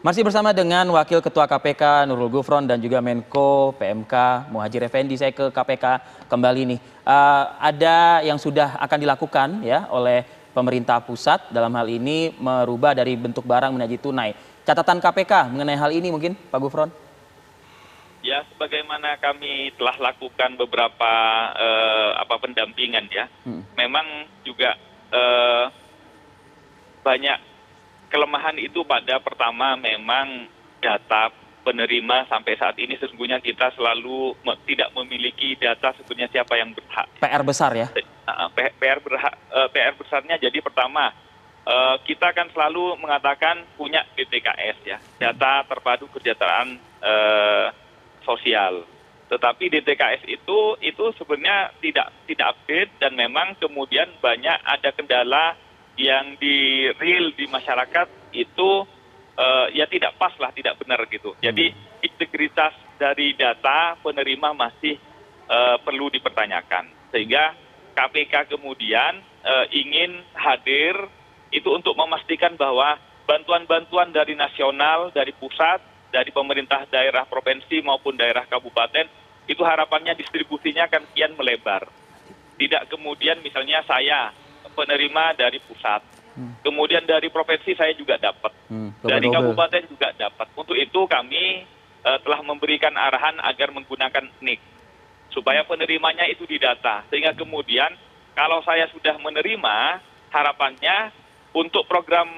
Masih bersama dengan Wakil Ketua KPK Nurul Gufron dan juga Menko PMK Muhadjir Effendi. Saya ke KPK kembali nih. Ada yang sudah akan dilakukan ya oleh pemerintah pusat dalam hal ini merubah dari bentuk barang menjadi tunai. Catatan KPK mengenai hal ini mungkin Pak Gufron? Ya, sebagaimana kami telah lakukan beberapa pendampingan ya, memang juga banyak kelemahan itu pada pertama memang data penerima sampai saat ini sesungguhnya kita selalu tidak memiliki data sebenarnya siapa yang berhak. PR besar ya? PR besarnya jadi pertama kita kan selalu mengatakan punya DTKS ya, data terpadu kesejahteraan sosial. Tetapi DTKS itu sebenarnya tidak update dan memang kemudian banyak ada kendala yang di real di masyarakat itu ya tidak pas lah, tidak benar gitu. Jadi integritas dari data penerima masih perlu dipertanyakan. Sehingga KPK kemudian ingin hadir itu untuk memastikan bahwa bantuan-bantuan dari nasional, dari pusat, dari pemerintah daerah provinsi maupun daerah kabupaten, itu harapannya distribusinya akan kian melebar. Tidak kemudian misalnya saya penerima dari pusat, kemudian dari provinsi saya juga dapat, dari kabupaten juga dapat. Untuk itu kami telah memberikan arahan agar menggunakan NIK, supaya penerimanya itu didata. Sehingga kemudian kalau saya sudah menerima, harapannya untuk program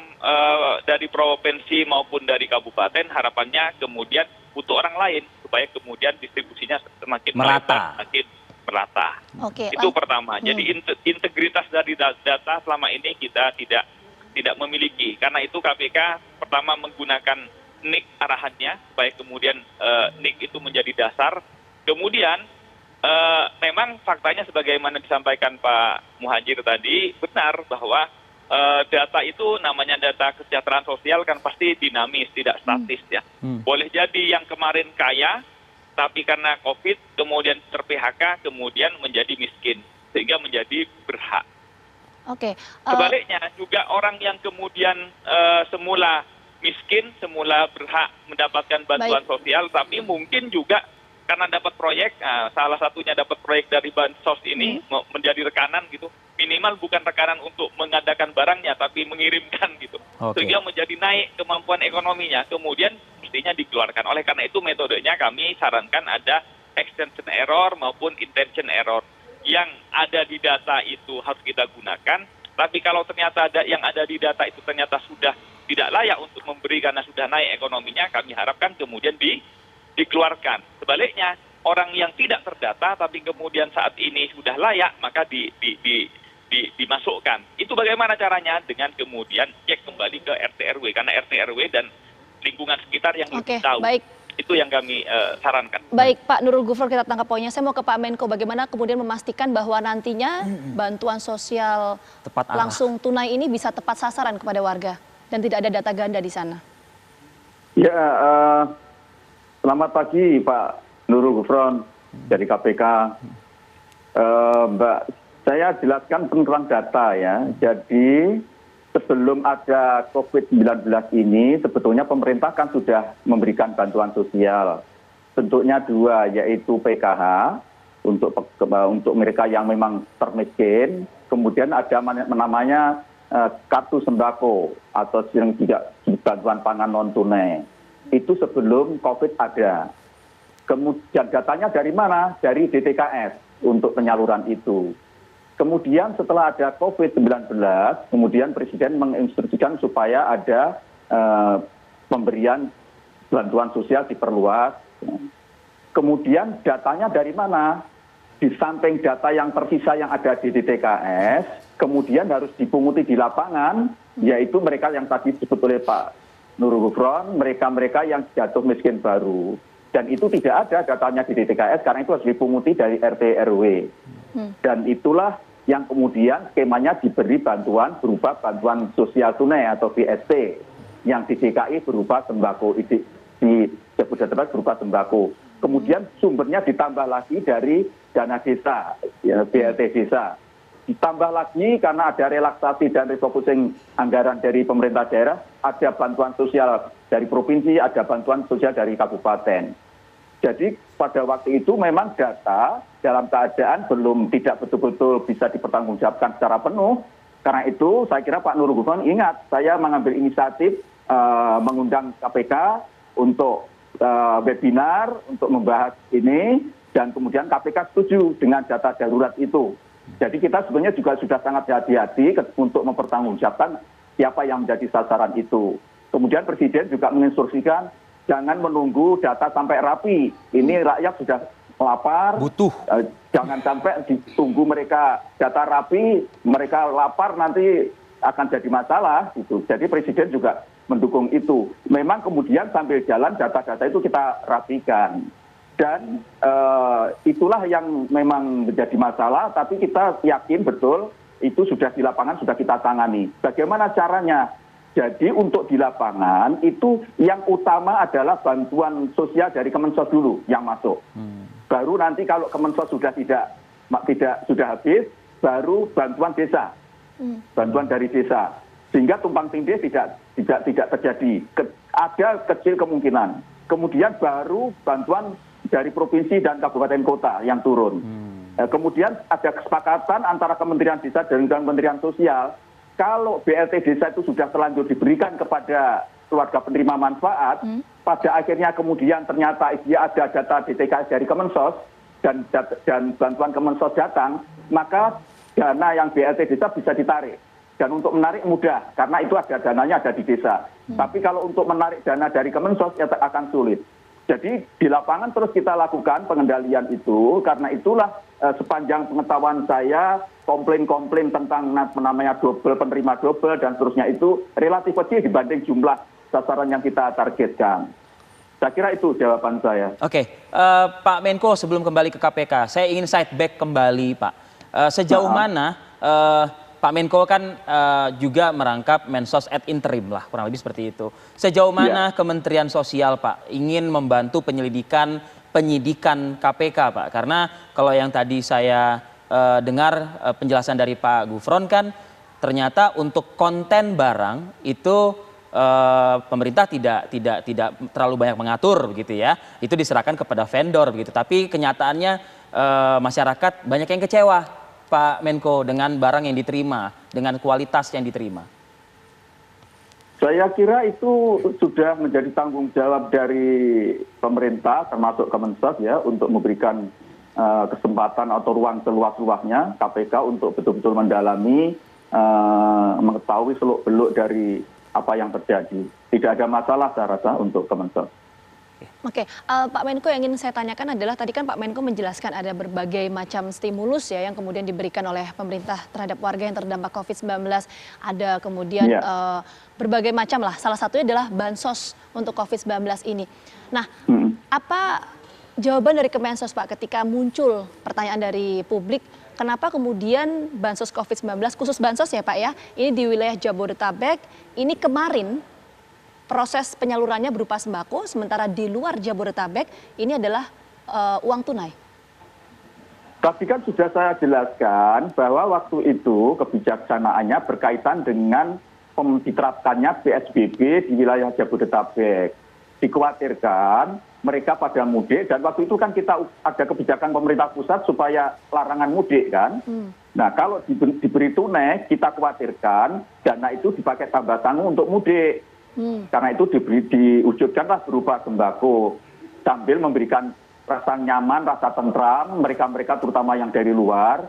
dari provinsi maupun dari kabupaten, harapannya kemudian untuk orang lain, supaya kemudian distribusinya semakin merata. Merata. Oke, Itu pertama. Jadi integritas dari data selama ini kita tidak memiliki. Karena itu KPK pertama menggunakan NIK arahannya, supaya kemudian NIK itu menjadi dasar. Kemudian memang faktanya sebagaimana disampaikan Pak Muhadjir tadi, benar bahwa data itu namanya data kesejahteraan sosial kan pasti dinamis, tidak statis ya. Boleh jadi yang kemarin kaya, tapi karena COVID kemudian ter-PHK kemudian menjadi miskin sehingga menjadi berhak. Oke. Sebaliknya juga orang yang kemudian semula miskin, semula berhak mendapatkan bantuan sosial, tapi mungkin juga karena dapat proyek, salah satunya dapat proyek dari bansos ini menjadi rekanan gitu. Minimal bukan rekanan untuk mengadakan barangnya, tapi mengirimkan gitu. Sehingga menjadi naik kemampuan ekonominya. Kemudian mestinya dikeluarkan. Oleh karena itu metodenya kami sarankan ada extension error maupun intention error. Yang ada di data itu harus kita gunakan. Tapi kalau ternyata yang ada di data itu ternyata sudah tidak layak untuk memberi karena sudah naik ekonominya, kami harapkan kemudian dikeluarkan. Sebaliknya, orang yang tidak terdata tapi kemudian saat ini sudah layak, maka dimasukkan. Itu bagaimana caranya? Dengan kemudian cek kembali ke RT RW, karena RT RW dan lingkungan sekitar yang lebih tahu. Baik. Itu yang kami sarankan. Baik, Pak Nurul Gufron, kita tangkap poinnya. Saya mau ke Pak Menko, bagaimana kemudian memastikan bahwa nantinya bantuan sosial langsung tunai ini bisa tepat sasaran kepada warga dan tidak ada data ganda di sana? Ya, selamat pagi Pak Nurul Gufron dari KPK. Mbak, saya jelaskan tentang data ya. Jadi sebelum ada COVID-19 ini, sebetulnya pemerintah kan sudah memberikan bantuan sosial. Bentuknya dua, yaitu PKH untuk mereka yang memang termiskin. Kemudian ada namanya kartu sembako atau yang juga bantuan pangan non tunai. Itu sebelum COVID ada. Kemudian datanya dari mana? Dari DTKS untuk penyaluran itu. Kemudian setelah ada COVID-19, kemudian Presiden menginstruksikan supaya ada pemberian bantuan sosial diperluas. Kemudian datanya dari mana? Di samping data yang tersisa yang ada di DTKS, kemudian harus dipunguti di lapangan, yaitu mereka yang tadi disebut oleh Pak Nurul Gufron, mereka-mereka yang jatuh miskin baru. Dan itu tidak ada datanya di DTKS, karena itu harus dipunguti dari RT RW. Dan itulah yang kemudian skemanya diberi bantuan berupa bantuan sosial tunai atau BST, yang di DKI berupa sembako, di Jabodetabek berupa sembako. Kemudian sumbernya ditambah lagi dari dana desa, ya, BLT desa. Ditambah lagi karena ada relaksasi dan refocusing anggaran dari pemerintah daerah, ada bantuan sosial dari provinsi, ada bantuan sosial dari kabupaten. Jadi pada waktu itu memang data dalam keadaan belum tidak betul-betul bisa dipertanggungjawabkan secara penuh. Karena itu saya kira Pak Nurul Gufron ingat, saya mengambil inisiatif mengundang KPK untuk webinar untuk membahas ini, dan kemudian KPK setuju dengan data darurat itu. Jadi kita sebenarnya juga sudah sangat hati-hati untuk mempertanggungjawabkan siapa yang menjadi sasaran itu. Kemudian Presiden juga menginstruksikan jangan menunggu data sampai rapi. Ini rakyat sudah lapar. Butuh. Jangan sampai ditunggu mereka data rapi, mereka lapar nanti akan jadi masalah. Gitu. Jadi Presiden juga mendukung itu. Memang kemudian sambil jalan data-data itu kita rapikan. Dan itulah yang memang menjadi masalah, tapi kita yakin betul itu sudah di lapangan, sudah kita tangani. Bagaimana caranya? Jadi untuk di lapangan itu yang utama adalah bantuan sosial dari Kemensos dulu yang masuk. Baru nanti kalau Kemensos sudah tidak sudah habis, baru bantuan desa, bantuan dari desa, sehingga tumpang tindih tidak terjadi. Ada kecil kemungkinan. Kemudian baru bantuan dari provinsi dan kabupaten kota yang turun. Kemudian ada kesepakatan antara Kementerian Desa dan Kementerian Sosial. Kalau BLT desa itu sudah terlanjur diberikan kepada keluarga penerima manfaat, pada akhirnya kemudian ternyata dia ada data DTKS dari Kemensos dan bantuan Kemensos datang, maka dana yang BLT desa bisa ditarik. Dan untuk menarik mudah, karena itu ada dananya ada di desa. Tapi kalau untuk menarik dana dari Kemensos ya akan sulit. Jadi di lapangan terus kita lakukan pengendalian itu, karena itulah sepanjang pengetahuan saya komplain-komplain tentang namanya double, penerima double dan seterusnya itu relatif kecil dibanding jumlah sasaran yang kita targetkan. Saya kira itu jawaban saya. Oke, Pak Menko sebelum kembali ke KPK, saya ingin side back kembali Pak. Sejauh mana Pak Menko kan juga merangkap Mensos ad interim lah, kurang lebih seperti itu. Sejauh mana Kementerian Sosial Pak ingin membantu penyidikan KPK Pak? Karena kalau yang tadi saya dengar penjelasan dari Pak Gufron kan ternyata untuk konten barang itu pemerintah tidak terlalu banyak mengatur begitu ya. Itu diserahkan kepada vendor begitu. Tapi kenyataannya masyarakat banyak yang kecewa Pak Menko dengan barang yang diterima, dengan kualitas yang diterima. Saya kira itu sudah menjadi tanggung jawab dari pemerintah termasuk Kemensos ya untuk memberikan kesempatan atau ruang seluas-luasnya KPK untuk betul-betul mendalami, mengetahui seluk-beluk dari apa yang terjadi. Tidak ada masalah saya rasa untuk Kemensos. Oke, Pak Menko yang ingin saya tanyakan adalah tadi kan Pak Menko menjelaskan ada berbagai macam stimulus ya yang kemudian diberikan oleh pemerintah terhadap warga yang terdampak COVID-19. Ada kemudian berbagai macam lah, salah satunya adalah bansos untuk COVID-19 ini. Nah, apa jawaban dari Kemensos Pak ketika muncul pertanyaan dari publik, kenapa kemudian bansos COVID-19, khusus bansos ya Pak ya, ini di wilayah Jabodetabek, ini kemarin proses penyalurannya berupa sembako, sementara di luar Jabodetabek ini adalah uang tunai. Tapi kan sudah saya jelaskan bahwa waktu itu kebijaksanaannya berkaitan dengan diterapkannya PSBB di wilayah Jabodetabek. Dikhawatirkan mereka pada mudik, dan waktu itu kan kita ada kebijakan pemerintah pusat supaya larangan mudik kan. Nah kalau diberi tunai, kita khawatirkan dana itu dipakai tambah tanggung untuk mudik. Karena itu diwujudkanlah berupa sembako sambil memberikan rasa nyaman, rasa tentram mereka-mereka terutama yang dari luar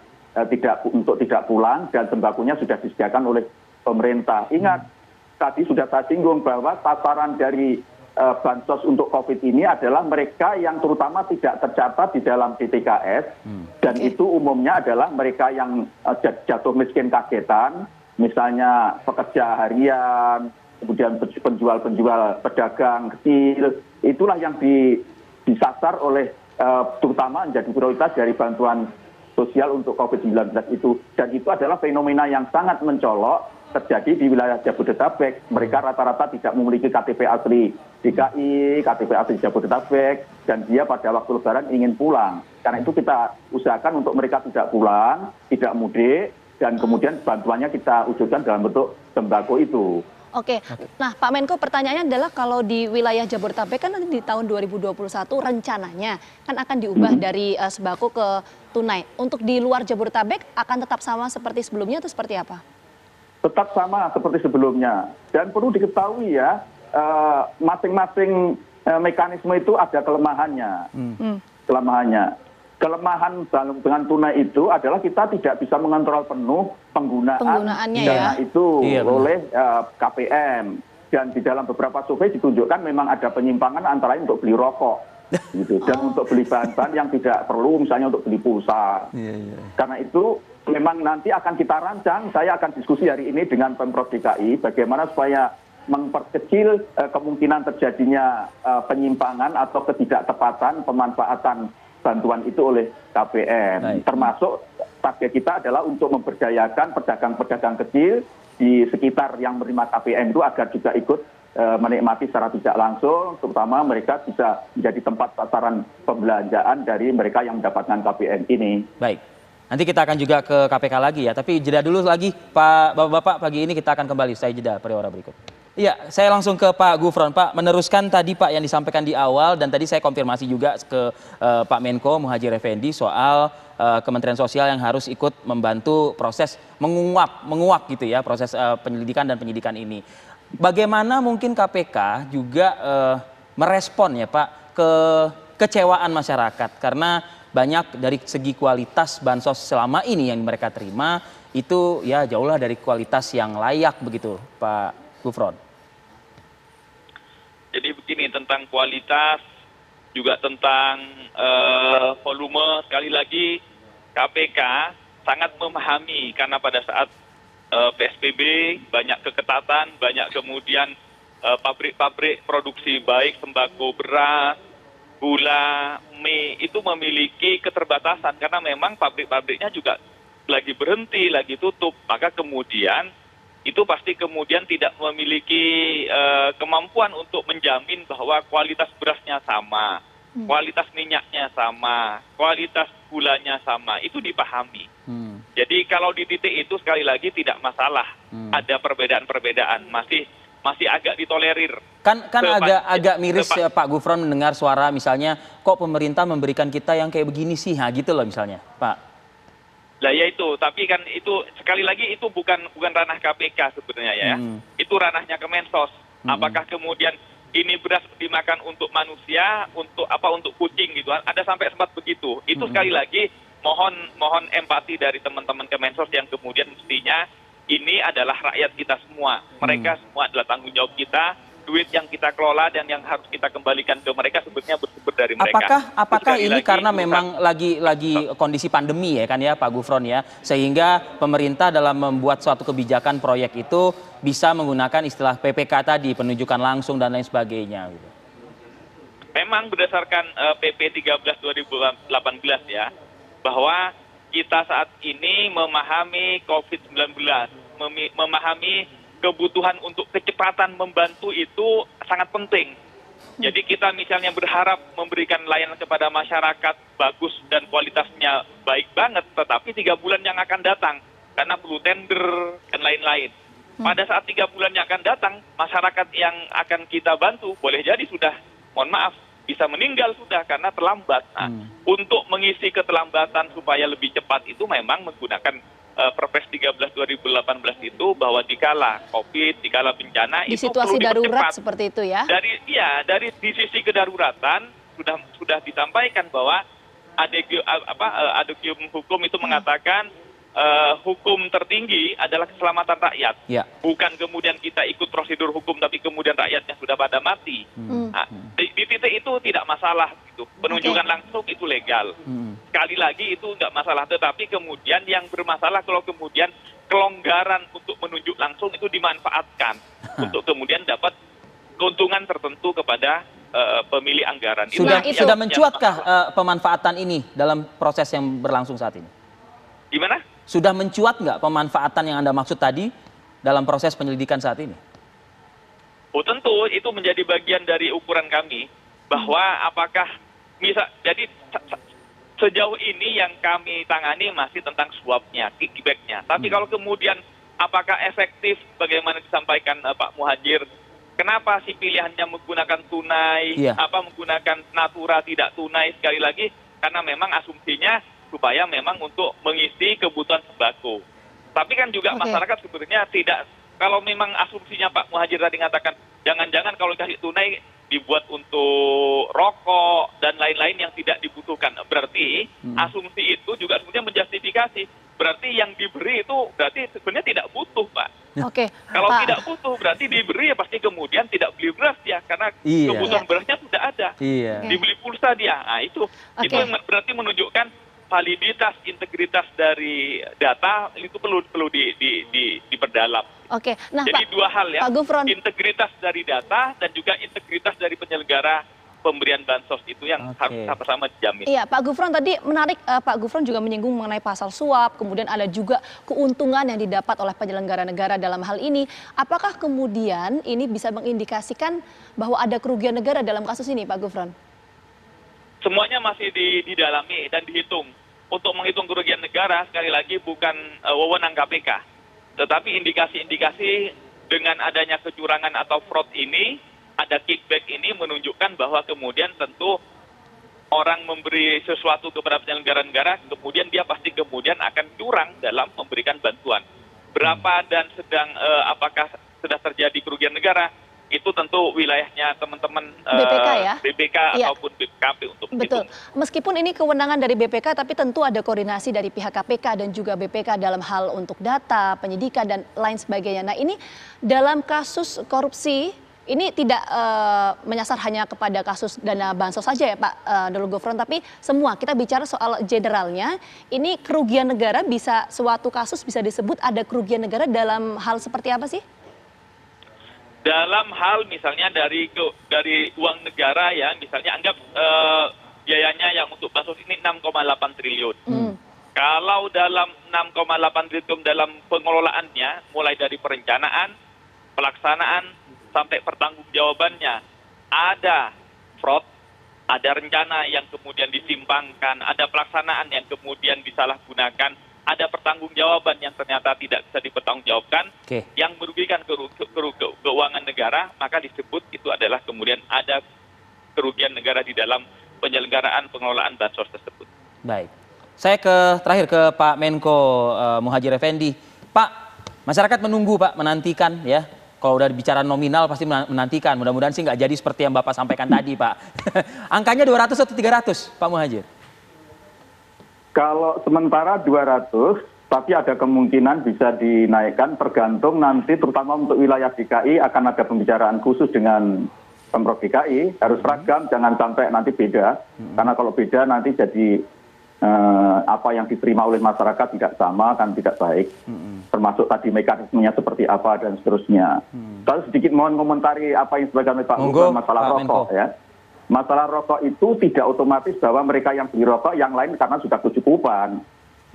untuk tidak pulang, dan sembakonya sudah disediakan oleh pemerintah. Ingat tadi sudah saya singgung bahwa sasaran dari bansos untuk COVID ini adalah mereka yang terutama tidak tercatat di dalam DTKS, dan itu umumnya adalah mereka yang jatuh miskin kagetan, misalnya pekerja harian, kemudian penjual-penjual pedagang kecil, itulah yang disasar oleh terutama menjadi prioritas dari bantuan sosial untuk COVID-19 itu. Dan itu adalah fenomena yang sangat mencolok terjadi di wilayah Jabodetabek. Mereka rata-rata tidak memiliki KTP asli DKI, KTP asli Jabodetabek, dan dia pada waktu Lebaran ingin pulang. Karena itu kita usahakan untuk mereka tidak pulang, tidak mudik, dan kemudian bantuannya kita wujudkan dalam bentuk sembako itu. Oke. Nah, Pak Menko, pertanyaannya adalah kalau di wilayah Jabodetabek kan nanti di tahun 2021 rencananya kan akan diubah dari sembako ke tunai. Untuk di luar Jabodetabek akan tetap sama seperti sebelumnya atau seperti apa? Tetap sama seperti sebelumnya. Dan perlu diketahui ya, masing-masing mekanisme itu ada kelemahannya. Kelemahan dengan tunai itu adalah kita tidak bisa mengontrol penuh penggunaannya dana itu oleh KPM. Dan di dalam beberapa survei ditunjukkan memang ada penyimpangan antara lain untuk beli rokok. Gitu. Dan untuk beli bahan-bahan yang tidak perlu, misalnya untuk beli pulsa. Karena itu memang nanti akan kita rancang, saya akan diskusi hari ini dengan Pemprov DKI, bagaimana supaya memperkecil kemungkinan terjadinya penyimpangan atau ketidaktepatan pemanfaatan bantuan itu oleh KPM. Termasuk target kita adalah untuk memberdayakan pedagang-pedagang kecil di sekitar yang menerima KPM itu agar juga ikut menikmati secara tidak langsung, terutama mereka bisa menjadi tempat sasaran pembelanjaan dari mereka yang mendapatkan KPM ini. Baik, nanti kita akan juga ke KPK lagi ya, tapi jeda dulu lagi Pak, Bapak-Bapak, pagi ini kita akan kembali, saya jeda periode berikut. Iya, saya langsung ke Pak Gufron. Pak, meneruskan tadi Pak yang disampaikan di awal dan tadi saya konfirmasi juga ke Pak Menko Muhadjir Effendi soal Kementerian Sosial yang harus ikut membantu proses menguak gitu ya, proses penyelidikan dan penyidikan ini. Bagaimana mungkin KPK juga merespon ya Pak kekecewaan masyarakat karena banyak dari segi kualitas bansos selama ini yang mereka terima itu ya jauhlah dari kualitas yang layak begitu Pak Gufron. Jadi begini, tentang kualitas, juga tentang volume, sekali lagi KPK sangat memahami karena pada saat PSBB banyak keketatan, banyak kemudian pabrik-pabrik produksi baik sembako, beras, gula, mie itu memiliki keterbatasan karena memang pabrik-pabriknya juga lagi berhenti, lagi tutup, maka kemudian itu pasti kemudian tidak memiliki kemampuan untuk menjamin bahwa kualitas berasnya sama, kualitas minyaknya sama, kualitas gulanya sama, itu dipahami. Jadi kalau di titik itu sekali lagi tidak masalah, ada perbedaan-perbedaan, masih agak ditolerir. Kan agak miris ya, Pak Gufron mendengar suara misalnya kok pemerintah memberikan kita yang kayak begini sih, gitu loh misalnya, Pak. Lah ya itu, tapi kan itu sekali lagi itu bukan ranah KPK sebenarnya ya. Itu ranahnya Kemensos. Apakah kemudian ini beras dimakan untuk manusia, untuk kucing gitu. Ada sampai sempat begitu. Itu sekali lagi mohon empati dari teman-teman Kemensos yang kemudian mestinya ini adalah rakyat kita semua. Mereka semua adalah tanggung jawab kita. Duit yang kita kelola dan yang harus kita kembalikan ke mereka sebetulnya bersumber dari mereka. Apakah ini karena memang lagi kondisi pandemi ya kan ya Pak Gufron ya, sehingga pemerintah dalam membuat suatu kebijakan proyek itu bisa menggunakan istilah PPK tadi, penunjukan langsung dan lain sebagainya gitu. Memang berdasarkan PP 13 2018 ya, bahwa kita saat ini memahami COVID-19, memahami kebutuhan untuk kecepatan membantu itu sangat penting. Jadi kita misalnya berharap memberikan layanan kepada masyarakat bagus dan kualitasnya baik banget, tetapi 3 bulan yang akan datang karena perlu tender dan lain-lain. Pada saat 3 bulan yang akan datang, masyarakat yang akan kita bantu boleh jadi sudah, mohon maaf, bisa meninggal sudah karena terlambat. Nah, untuk mengisi keterlambatan supaya lebih cepat itu memang menggunakan Perpres 13 2018 itu bahwa dikala COVID, dikala bencana di itu situasi perlu darurat dipercepat. seperti itu ya. Dari di sisi kedaruratan sudah disampaikan bahwa adegium hukum itu mengatakan hukum tertinggi adalah keselamatan rakyat. Bukan kemudian kita ikut prosedur hukum tapi kemudian rakyatnya sudah pada mati. Nah, di titik itu tidak masalah gitu. Penunjukan langsung itu legal. Sekali lagi itu enggak masalah, tetapi kemudian yang bermasalah kalau kemudian kelonggaran untuk menunjuk langsung itu dimanfaatkan untuk kemudian dapat keuntungan tertentu kepada pemilih anggaran. Sudah mencuatkah pemanfaatan ini dalam proses yang berlangsung saat ini? Gimana? Sudah mencuat nggak pemanfaatan yang Anda maksud tadi dalam proses penyelidikan saat ini? Oh tentu, itu menjadi bagian dari ukuran kami bahwa apakah jadi sejauh ini yang kami tangani masih tentang suapnya, kickbacknya. Tapi kalau kemudian apakah efektif bagaimana disampaikan Pak Muhadjir? Kenapa sih pilihannya menggunakan tunai, Iya. menggunakan natura tidak tunai? Sekali lagi, karena memang asumsinya supaya memang untuk mengisi kebutuhan sembako. Tapi kan juga Oke. masyarakat sebenarnya tidak, kalau memang asumsinya Pak Muhadjir tadi mengatakan, jangan-jangan kalau dikasih tunai dibuat untuk rokok dan lain-lain yang tidak dibutuhkan. Berarti asumsi itu juga sebenarnya menjustifikasi. Berarti yang diberi itu berarti sebenarnya tidak butuh, Pak. Oke, Kalau Pak. tidak butuh berarti diberi ya pasti kemudian tidak beli beras ya, karena Iya. kebutuhan berasnya sudah ada. Iya. Oke. Dibeli pulsa dia. Nah, itu yang berarti menunjukkan validitas, integritas dari data itu perlu diperdalam. Oke, nah Jadi Pak, dua hal ya, Pak Gufron. integritas dari data dan juga integritas dari penyelenggara pemberian bansos itu yang Oke. harus sama-sama dijamin. Iya, Pak Gufron tadi menarik, Pak Gufron juga menyinggung mengenai pasal suap, kemudian ada juga keuntungan yang didapat oleh penyelenggara negara dalam hal ini. Apakah kemudian ini bisa mengindikasikan bahwa ada kerugian negara dalam kasus ini, Pak Gufron? Semuanya masih didalami dan dihitung. Untuk menghitung kerugian negara, sekali lagi bukan wewenang KPK. Tetapi indikasi-indikasi dengan adanya kecurangan atau fraud ini, ada kickback ini menunjukkan bahwa kemudian tentu orang memberi sesuatu kepada penyelenggara negara, kemudian dia pasti kemudian akan curang dalam memberikan bantuan. Berapa dan apakah sudah terjadi kerugian negara, itu tentu wilayahnya teman-teman BPK ya? BPK Iya. ataupun BPKP untuk Betul. itu. Meskipun ini kewenangan dari BPK, tapi tentu ada koordinasi dari pihak KPK dan juga BPK dalam hal untuk data, penyidikan, dan lain sebagainya. Nah ini dalam kasus korupsi, ini tidak menyasar hanya kepada kasus dana bansos saja ya Pak Nurul Gufron, tapi semua kita bicara soal generalnya, ini kerugian negara bisa, suatu kasus bisa disebut ada kerugian negara dalam hal seperti apa sih? Dalam hal misalnya dari uang negara ya, misalnya anggap biayanya yang untuk bansos ini 6,8 triliun. Kalau dalam 6,8 triliun dalam pengelolaannya, mulai dari perencanaan, pelaksanaan, sampai pertanggungjawabannya, ada fraud, ada rencana yang kemudian disimpangkan, ada pelaksanaan yang kemudian disalahgunakan, ada pertanggungjawaban yang ternyata tidak bisa dipertanggungjawabkan, Oke. yang merugikan keuangan negara, maka disebut itu adalah kemudian ada kerugian negara di dalam penyelenggaraan pengelolaan bansos tersebut. Baik. Saya terakhir ke Pak Menko Muhadjir Effendi. Pak, masyarakat menunggu Pak, menantikan ya. Kalau udah bicara nominal pasti menantikan. Mudah-mudahan sih nggak jadi seperti yang Bapak sampaikan tadi Pak. Angkanya 200 atau 300 Pak Muhadjir? Kalau sementara 200, tapi ada kemungkinan bisa dinaikkan tergantung nanti terutama untuk wilayah DKI akan ada pembicaraan khusus dengan Pemprov DKI, harus seragam, jangan sampai nanti beda. Karena kalau beda nanti jadi apa yang diterima oleh masyarakat tidak sama, kan tidak baik. Termasuk tadi mekanismenya seperti apa dan seterusnya. Kalau sedikit mohon komentari apa yang disampaikan oleh Pak Gufron masalah Pak rokok ya. Masalah rokok itu tidak otomatis bahwa mereka yang beli rokok, yang lain karena sudah kecukupan.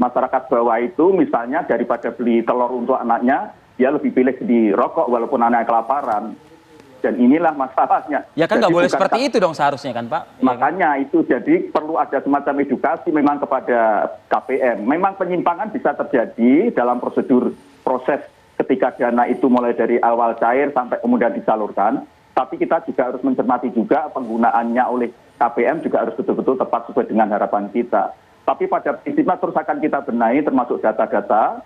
Masyarakat bawah itu misalnya daripada beli telur untuk anaknya, dia lebih pilih di rokok walaupun anaknya kelaparan. Dan inilah masalahnya. Ya kan Jadi nggak boleh bukan seperti itu dong seharusnya kan Pak? Makanya itu jadi perlu ada semacam edukasi memang kepada KPM. Memang penyimpangan bisa terjadi dalam proses ketika dana itu mulai dari awal cair sampai kemudian disalurkan. Tapi kita juga harus mencermati juga penggunaannya oleh KPM juga harus betul-betul tepat sesuai dengan harapan kita. Tapi pada prinsipnya terus akan kita benahi termasuk data-data.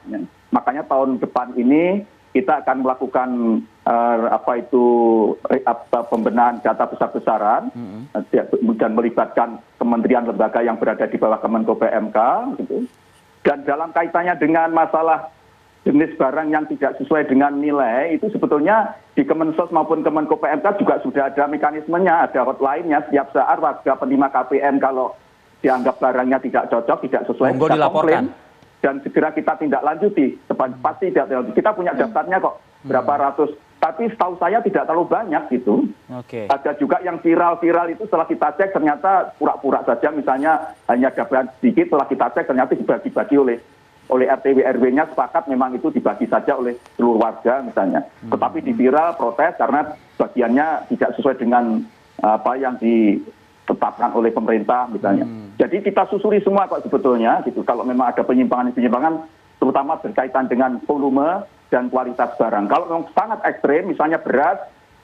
Makanya tahun depan ini kita akan melakukan pembenahan data besar-besaran dan melibatkan kementerian lembaga yang berada di bawah Kemenko PMK. Gitu. Dan dalam kaitannya dengan masalah jenis barang yang tidak sesuai dengan nilai, itu sebetulnya di Kemensos maupun Kemenko PMK juga sudah ada mekanismenya, ada hotline-nya. Setiap saat warga penerima KPM kalau dianggap barangnya tidak cocok, tidak sesuai, monggo kita dilaporkan. komplain. Dan segera kita tindak lanjuti. Pasti tidak. Kita punya daftarnya kok, berapa ratus. Tapi setahu saya tidak terlalu banyak gitu. Oke. Ada juga yang viral-viral itu setelah kita cek ternyata pura-pura saja, misalnya hanya dapat sedikit, setelah kita cek ternyata dibagi-bagi oleh RTW RW-nya, sepakat memang itu dibagi saja oleh seluruh warga misalnya. Tetapi di viral protes karena bagiannya tidak sesuai dengan apa yang ditetapkan oleh pemerintah misalnya. Jadi kita susuri semua kok sebetulnya gitu. Kalau memang ada penyimpangan terutama berkaitan dengan volume dan kualitas barang. Kalau memang sangat ekstrim, misalnya beras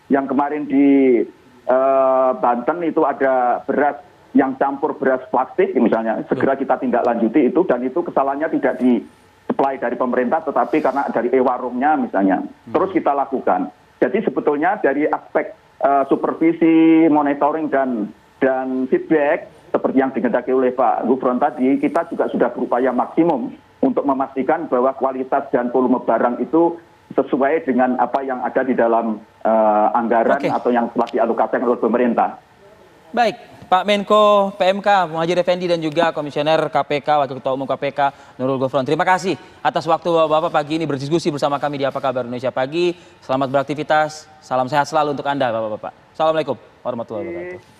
yang kemarin di Banten itu ada beras yang campur beras plastik misalnya, segera kita tindak lanjuti itu, dan itu kesalahannya tidak di supply dari pemerintah tetapi karena dari e-warungnya misalnya. Terus kita lakukan. Jadi sebetulnya dari aspek supervisi, monitoring dan feedback seperti yang digendaki oleh Pak Gufron tadi, kita juga sudah berupaya maksimum untuk memastikan bahwa kualitas dan volume barang itu sesuai dengan apa yang ada di dalam anggaran atau yang telah dialokasikan oleh pemerintah. Baik, Pak Menko PMK Muhadjir Effendi dan juga Komisioner KPK, Wakil Ketua Umum KPK Nurul Gufron. Terima kasih atas waktu Bapak pagi ini berdiskusi bersama kami di Apa Kabar Indonesia Pagi. Selamat beraktivitas, salam sehat selalu untuk Anda Bapak-Bapak. Assalamualaikum warahmatullahi wabarakatuh.